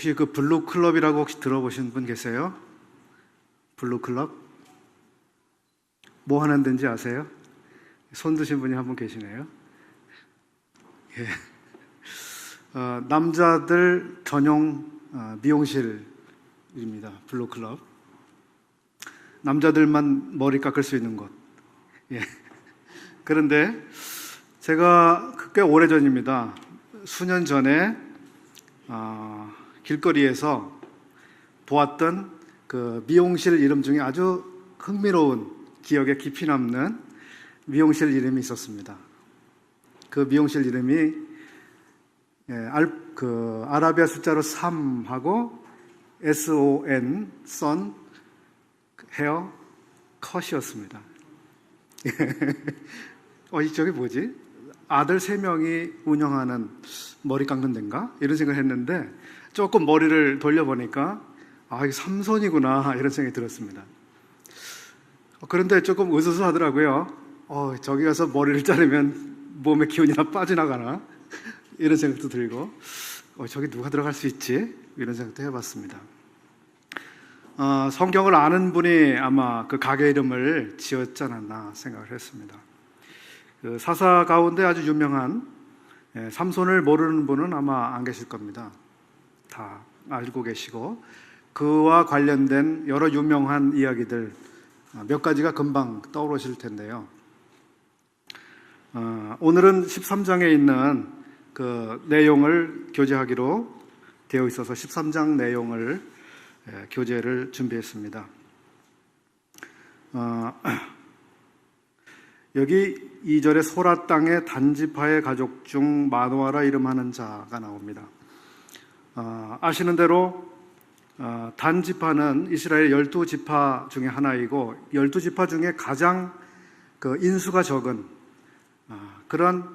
혹시 그 블루클럽이라고 혹시 들어보신 분 계세요? 블루클럽? 뭐 하는 데인지 아세요? 손 드신 분이 한 분 계시네요. 예. 남자들 전용 미용실입니다. 블루클럽. 남자들만 머리 깎을 수 있는 곳. 예. 그런데 제가 꽤 오래전입니다. 수년 전에 길거리에서 보았던 그 미용실 이름 중에 아주 흥미로운, 기억에 깊이 남는 미용실 이름이 있었습니다. 그 미용실 이름이 아라비아 숫자로 3하고 SON, 선 헤어 컷이었습니다. 저게 뭐지? 아들 3명이 운영하는 머리 깎는 데인가? 이런 생각을 했는데 조금 머리를 돌려보니까 이게 삼손이구나 이런 생각이 들었습니다. 그런데 조금 으스스하더라고요. 저기 가서 머리를 자르면 몸의 기운이나 빠져나가나? 이런 생각도 들고 저기 누가 들어갈 수 있지? 이런 생각도 해봤습니다. 성경을 아는 분이 아마 그 가게 이름을 지었지 않았나 생각을 했습니다. 그 사사 가운데 아주 유명한 삼손을 모르는 분은 아마 안 계실 겁니다. 다 알고 계시고 그와 관련된 여러 유명한 이야기들 몇 가지가 금방 떠오르실 텐데요. 오늘은 13장에 있는 그 내용을 교제하기로 되어 있어서 13장 내용을 교제를 준비했습니다. 여기 2절에 소라 땅의 단지파의 가족 중 마노아라 이름하는 자가 나옵니다. 아시는 대로 단지파는 이스라엘 12지파 중에 하나이고 12지파 중에 가장 그 인수가 적은 그런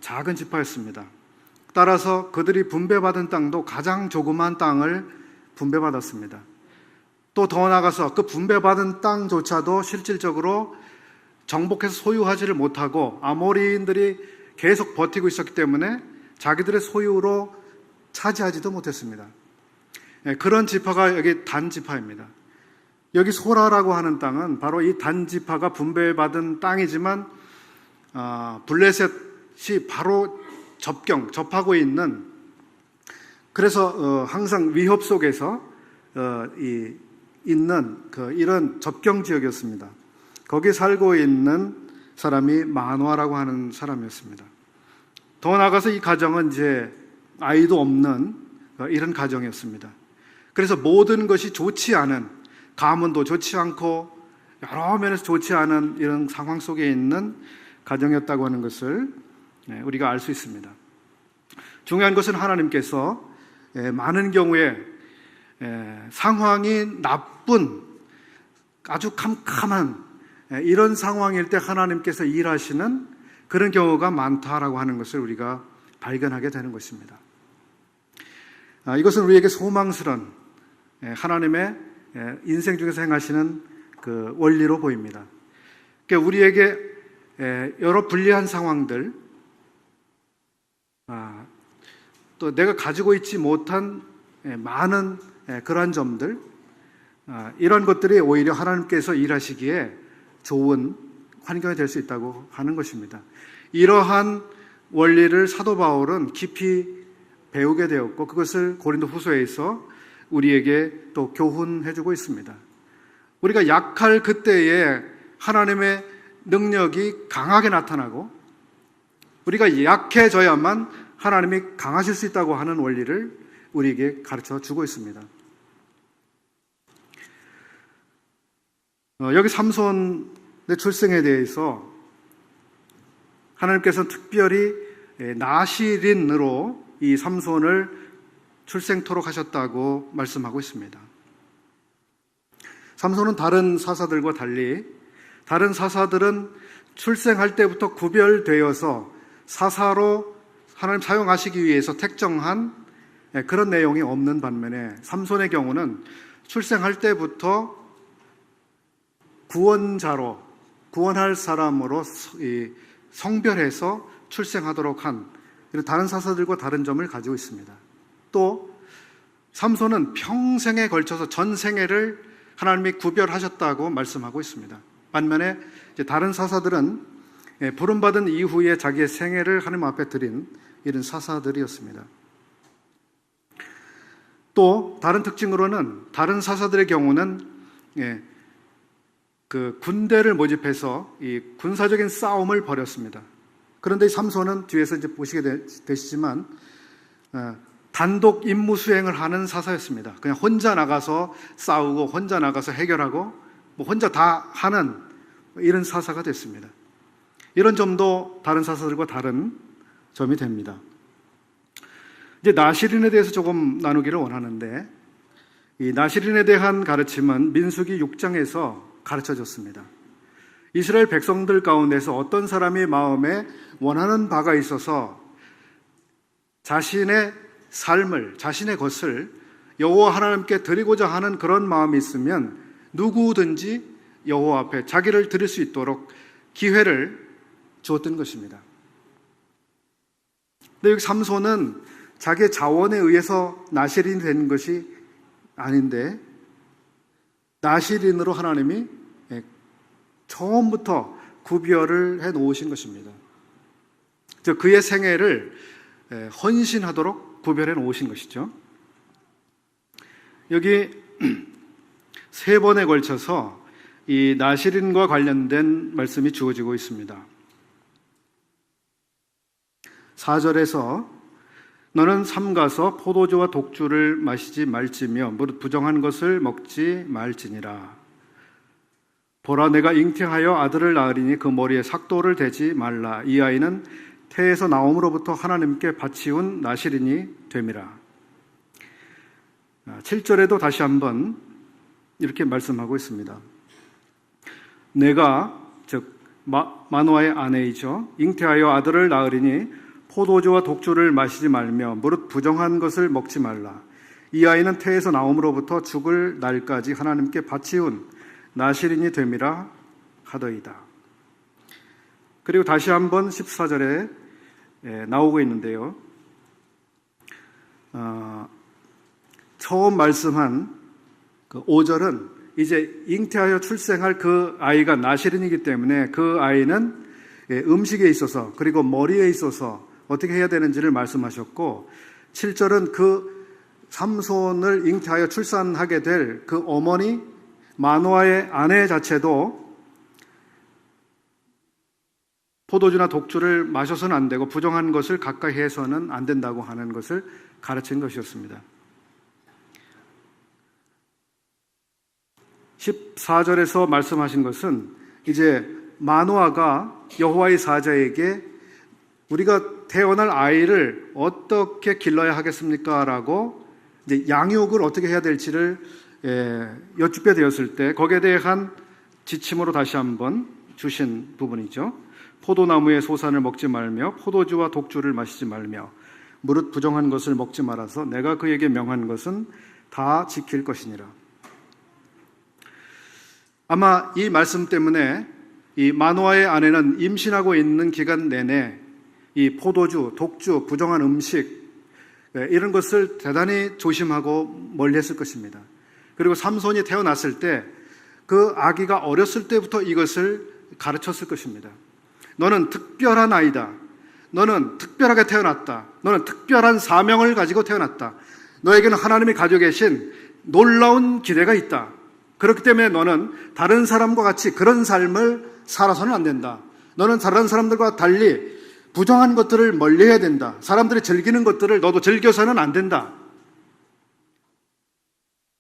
작은 지파였습니다. 따라서 그들이 분배받은 땅도 가장 조그만 땅을 분배받았습니다. 또 더 나아가서 그 분배받은 땅조차도 실질적으로 정복해서 소유하지를 못하고 아모리인들이 계속 버티고 있었기 때문에 자기들의 소유로 차지하지도 못했습니다. 그런 지파가 여기 단지파입니다. 여기 소라라고 하는 땅은 바로 이 단지파가 분배받은 땅이지만 블레셋이 바로 접하고 있는, 그래서 항상 위협 속에서 있는 이런 접경 지역이었습니다. 거기 살고 있는 사람이 마노아라고 하는 사람이었습니다. 더 나아가서 이 가정은 이제 아이도 없는 이런 가정이었습니다. 그래서 모든 것이 좋지 않은, 가문도 좋지 않고 여러 면에서 좋지 않은 이런 상황 속에 있는 가정이었다고 하는 것을 우리가 알 수 있습니다. 중요한 것은 하나님께서 많은 경우에 상황이 나쁜, 아주 캄캄한 이런 상황일 때 하나님께서 일하시는 그런 경우가 많다라고 하는 것을 우리가 발견하게 되는 것입니다. 이것은 우리에게 소망스러운 하나님의 인생 중에서 행하시는 그 원리로 보입니다. 그러니까 우리에게 여러 불리한 상황들, 또 내가 가지고 있지 못한 많은 그러한 점들, 이런 것들이 오히려 하나님께서 일하시기에 좋은 환경이 될 수 있다고 하는 것입니다. 이러한 원리를 사도 바울은 깊이 배우게 되었고 그것을 고린도 후서에서 우리에게 또 교훈해주고 있습니다. 우리가 약할 그때에 하나님의 능력이 강하게 나타나고 우리가 약해져야만 하나님이 강하실 수 있다고 하는 원리를 우리에게 가르쳐 주고 있습니다. 여기 삼손의 출생에 대해서 하나님께서 특별히 나시린으로 이 삼손을 출생토록 하셨다고 말씀하고 있습니다. 삼손은 다른 사사들과 달리 다른 사사들은 출생할 때부터 구별되어서 사사로 하나님 사용하시기 위해서 택정한 그런 내용이 없는 반면에 삼손의 경우는 출생할 때부터 구원자로, 구원할 사람으로 성별해서 출생하도록 한 다른 사사들과 다른 점을 가지고 있습니다. 또 삼손은 평생에 걸쳐서 전 생애를 하나님이 구별하셨다고 말씀하고 있습니다. 반면에 이제 다른 사사들은 부름받은 이후에 자기의 생애를 하나님 앞에 드린 이런 사사들이었습니다. 또 다른 특징으로는 다른 사사들의 경우는 그 군대를 모집해서 이 군사적인 싸움을 벌였습니다. 그런데 이 삼손은 뒤에서 이제 보시게 되시지만 단독 임무 수행을 하는 사사였습니다. 그냥 혼자 나가서 싸우고 혼자 나가서 해결하고 뭐 혼자 다 하는 이런 사사가 됐습니다. 이런 점도 다른 사사들과 다른 점이 됩니다. 이제 나시린에 대해서 조금 나누기를 원하는데, 이 나시린에 대한 가르침은 민수기 6장에서 가르쳐졌습니다. 이스라엘 백성들 가운데서 어떤 사람이 마음에 원하는 바가 있어서 자신의 삶을, 자신의 것을 여호와 하나님께 드리고자 하는 그런 마음이 있으면 누구든지 여호와 앞에 자기를 드릴 수 있도록 기회를 주었던 것입니다. 근데 여기 삼손은 자기의 자원에 의해서 나시린이 된 것이 아닌데, 나시린으로 하나님이 처음부터 구별을 해 놓으신 것입니다. 즉 그의 생애를 헌신하도록 구별해 놓으신 것이죠. 여기 세 번에 걸쳐서 이 나시린과 관련된 말씀이 주어지고 있습니다. 4절에서 너는 삼가서 포도주와 독주를 마시지 말지며 무릇 부정한 것을 먹지 말지니라. 보라, 내가 잉태하여 아들을 낳으리니 그 머리에 삭도를 대지 말라. 이 아이는 태에서 나옴으로부터 하나님께 바치운 나시린이 됨이라. 7절에도 다시 한번 이렇게 말씀하고 있습니다. 내가, 즉 마노아의 아내이죠, 잉태하여 아들을 낳으리니 포도주와 독주를 마시지 말며 무릇 부정한 것을 먹지 말라. 이 아이는 태에서 나옴으로부터 죽을 날까지 하나님께 바치운 나시린이 됨이라 하더이다. 그리고 다시 한번 14절에 나오고 있는데요. 처음 말씀한 그 5절은 이제 잉태하여 출생할 그 아이가 나시린이기 때문에 그 아이는 음식에 있어서 그리고 머리에 있어서 어떻게 해야 되는지를 말씀하셨고, 7절은 그 삼손을 잉태하여 출산하게 될 그 어머니 마노아의 아내 자체도 포도주나 독주를 마셔서는 안 되고 부정한 것을 가까이 해서는 안 된다고 하는 것을 가르친 것이었습니다. 14절에서 말씀하신 것은 이제 마노아가 여호와의 사자에게 우리가 태어날 아이를 어떻게 길러야 하겠습니까? 라고 이제 양육을 어떻게 해야 될지를 여쭙게 되었을 때 거기에 대한 지침으로 다시 한번 주신 부분이죠. 포도나무의 소산을 먹지 말며 포도주와 독주를 마시지 말며 무릇 부정한 것을 먹지 말아서 내가 그에게 명한 것은 다 지킬 것이니라. 아마 이 말씀 때문에 이 마노아의 아내는 임신하고 있는 기간 내내 이 포도주, 독주, 부정한 음식 이런 것을 대단히 조심하고 멀리했을 것입니다. 그리고 삼손이 태어났을 때 그 아기가 어렸을 때부터 이것을 가르쳤을 것입니다. 너는 특별한 아이다. 너는 특별하게 태어났다. 너는 특별한 사명을 가지고 태어났다. 너에게는 하나님이 가지고 계신 놀라운 기대가 있다. 그렇기 때문에 너는 다른 사람과 같이 그런 삶을 살아서는 안 된다. 너는 다른 사람들과 달리 부정한 것들을 멀리해야 된다. 사람들이 즐기는 것들을 너도 즐겨서는 안 된다.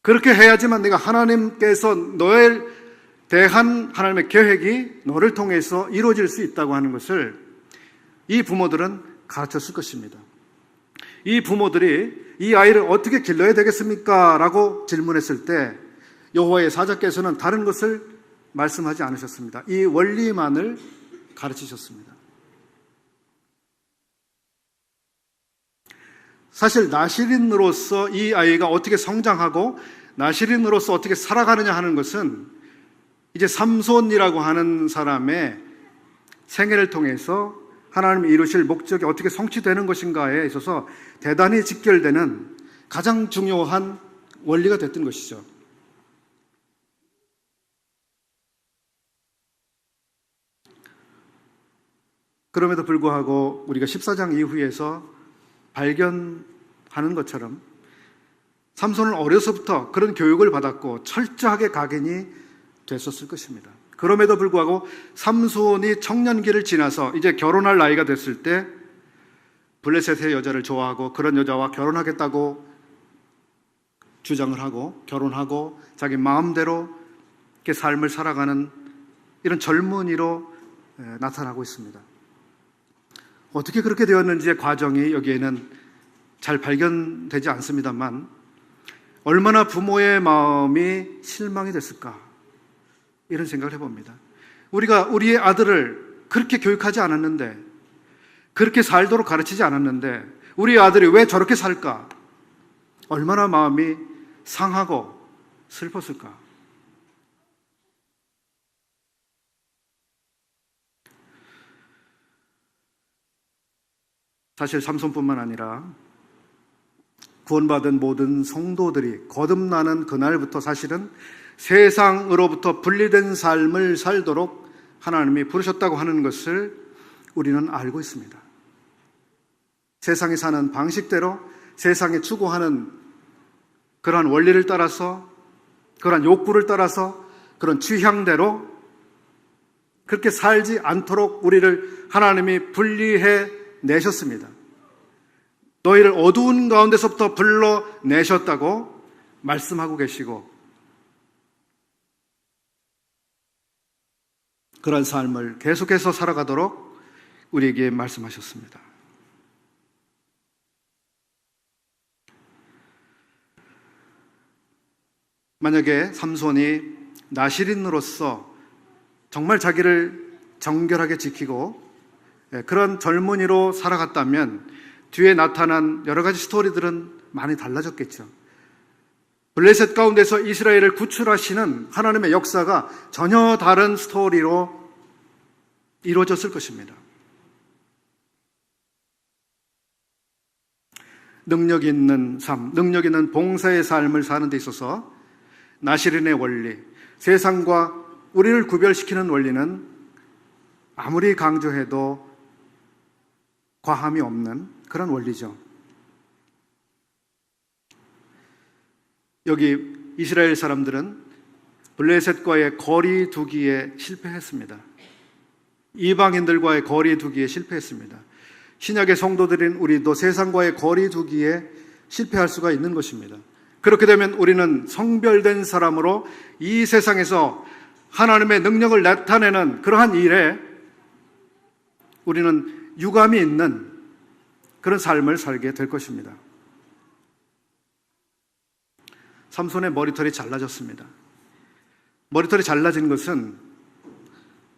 그렇게 해야지만 네가 하나님께서 너에 대한 하나님의 계획이 너를 통해서 이루어질 수 있다고 하는 것을 이 부모들은 가르쳤을 것입니다. 이 부모들이 이 아이를 어떻게 길러야 되겠습니까? 라고 질문했을 때 여호와의 사자께서는 다른 것을 말씀하지 않으셨습니다. 이 원리만을 가르치셨습니다. 사실 나시린으로서 이 아이가 어떻게 성장하고 나시린으로서 어떻게 살아가느냐 하는 것은 이제 삼손이라고 하는 사람의 생애를 통해서 하나님이 이루실 목적이 어떻게 성취되는 것인가에 있어서 대단히 직결되는 가장 중요한 원리가 됐던 것이죠. 그럼에도 불구하고 우리가 14장 이후에서 발견하는 것처럼 삼손은 어려서부터 그런 교육을 받았고 철저하게 각인이 됐었을 것입니다. 그럼에도 불구하고 삼손이 청년기를 지나서 이제 결혼할 나이가 됐을 때 블레셋의 여자를 좋아하고 그런 여자와 결혼하겠다고 주장을 하고 결혼하고 자기 마음대로 이렇게 삶을 살아가는 이런 젊은이로 나타나고 있습니다. 어떻게 그렇게 되었는지의 과정이 여기에는 잘 발견되지 않습니다만 얼마나 부모의 마음이 실망이 됐을까 이런 생각을 해봅니다. 우리가 우리의 아들을 그렇게 교육하지 않았는데 그렇게 살도록 가르치지 않았는데 우리 아들이 왜 저렇게 살까? 얼마나 마음이 상하고 슬펐을까? 사실 삼손뿐만 아니라 구원받은 모든 성도들이 거듭나는 그날부터 사실은 세상으로부터 분리된 삶을 살도록 하나님이 부르셨다고 하는 것을 우리는 알고 있습니다. 세상에 사는 방식대로 세상에 추구하는 그러한 원리를 따라서 그러한 욕구를 따라서 그런 취향대로 그렇게 살지 않도록 우리를 하나님이 분리해 내셨습니다. 너희를 어두운 가운데서부터 불러내셨다고 말씀하고 계시고 그런 삶을 계속해서 살아가도록 우리에게 말씀하셨습니다. 만약에 삼손이 나실인으로서 정말 자기를 정결하게 지키고 그런 젊은이로 살아갔다면 뒤에 나타난 여러 가지 스토리들은 많이 달라졌겠죠. 블레셋 가운데서 이스라엘을 구출하시는 하나님의 역사가 전혀 다른 스토리로 이루어졌을 것입니다. 능력 있는 삶, 능력 있는 봉사의 삶을 사는 데 있어서 나실인의 원리, 세상과 우리를 구별시키는 원리는 아무리 강조해도 과함이 없는 그런 원리죠. 여기 이스라엘 사람들은 블레셋과의 거리 두기에 실패했습니다. 이방인들과의 거리 두기에 실패했습니다. 신약의 성도들인 우리도 세상과의 거리 두기에 실패할 수가 있는 것입니다. 그렇게 되면 우리는 성별된 사람으로 이 세상에서 하나님의 능력을 나타내는 그러한 일에 우리는 유감이 있는 그런 삶을 살게 될 것입니다. 삼손의 머리털이 잘라졌습니다. 머리털이 잘라진 것은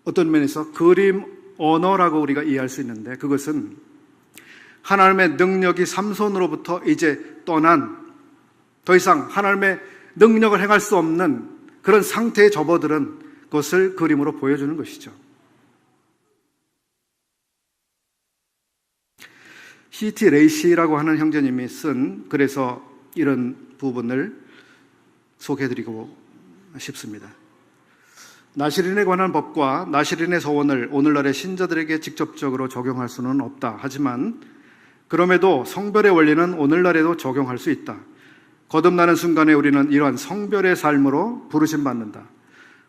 어떤 면에서 그림 언어라고 우리가 이해할 수 있는데 그것은 하나님의 능력이 삼손으로부터 이제 떠난 더 이상 하나님의 능력을 행할 수 없는 그런 상태에 접어드는 것을 그림으로 보여주는 것이죠. C.T. 레이시라고 하는 형제님이 쓴 그래서 이런 부분을 소개해드리고 싶습니다. 나실인에 관한 법과 나실인의 서원을 오늘날의 신자들에게 직접적으로 적용할 수는 없다. 하지만 그럼에도 성별의 원리는 오늘날에도 적용할 수 있다. 거듭나는 순간에 우리는 이러한 성별의 삶으로 부르심받는다.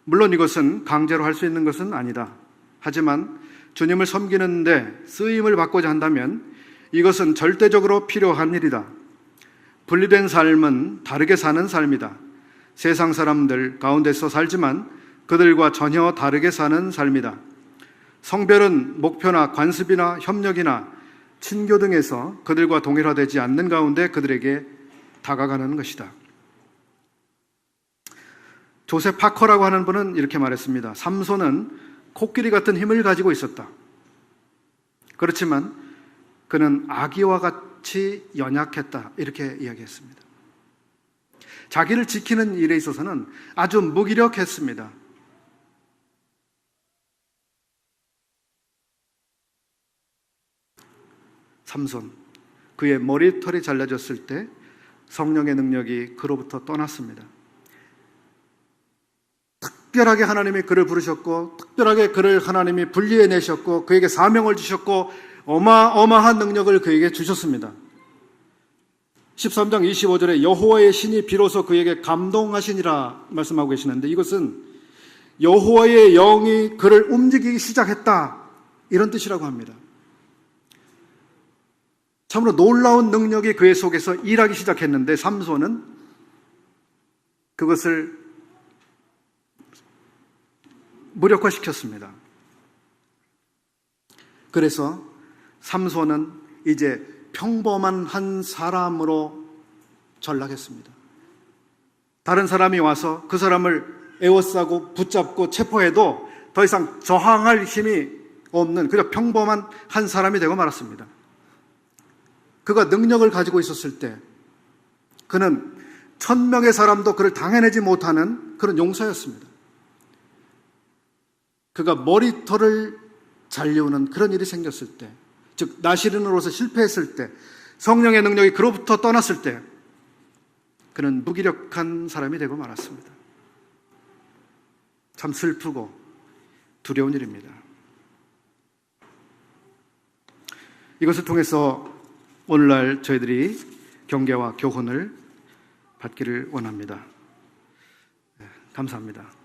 물론 이것은 강제로 할 수 있는 것은 아니다. 하지만 주님을 섬기는데 쓰임을 받고자 한다면 이것은 절대적으로 필요한 일이다. 분리된 삶은 다르게 사는 삶이다. 세상 사람들 가운데서 살지만 그들과 전혀 다르게 사는 삶이다. 성별은 목표나 관습이나 협력이나 친교 등에서 그들과 동일화되지 않는 가운데 그들에게 다가가는 것이다. 조셉 파커라고 하는 분은 이렇게 말했습니다. 삼손은 코끼리 같은 힘을 가지고 있었다. 그렇지만 그는 아기와 같이 연약했다. 이렇게 이야기했습니다. 자기를 지키는 일에 있어서는 아주 무기력했습니다. 삼손, 그의 머리털이 잘라졌을 때 성령의 능력이 그로부터 떠났습니다. 특별하게 하나님이 그를 부르셨고, 특별하게 그를 하나님이 분리해내셨고, 그에게 사명을 주셨고, 어마어마한 능력을 그에게 주셨습니다. 13장 25절에 여호와의 신이 비로소 그에게 감동하시니라 말씀하고 계시는데, 이것은 여호와의 영이 그를 움직이기 시작했다, 이런 뜻이라고 합니다. 참으로 놀라운 능력이 그의 속에서 일하기 시작했는데, 삼손은 그것을 무력화시켰습니다. 그래서 삼손은 이제 평범한 한 사람으로 전락했습니다. 다른 사람이 와서 그 사람을 에워싸고 붙잡고 체포해도 더 이상 저항할 힘이 없는 그저 평범한 한 사람이 되고 말았습니다. 그가 능력을 가지고 있었을 때 그는 1000명의 사람도 그를 당해내지 못하는 그런 용사였습니다. 그가 머리털을 잘리우는 그런 일이 생겼을 때, 즉 나시린으로서 실패했을 때, 성령의 능력이 그로부터 떠났을 때 그는 무기력한 사람이 되고 말았습니다. 참 슬프고 두려운 일입니다. 이것을 통해서 오늘날 저희들이 경계와 교훈을 받기를 원합니다. 감사합니다.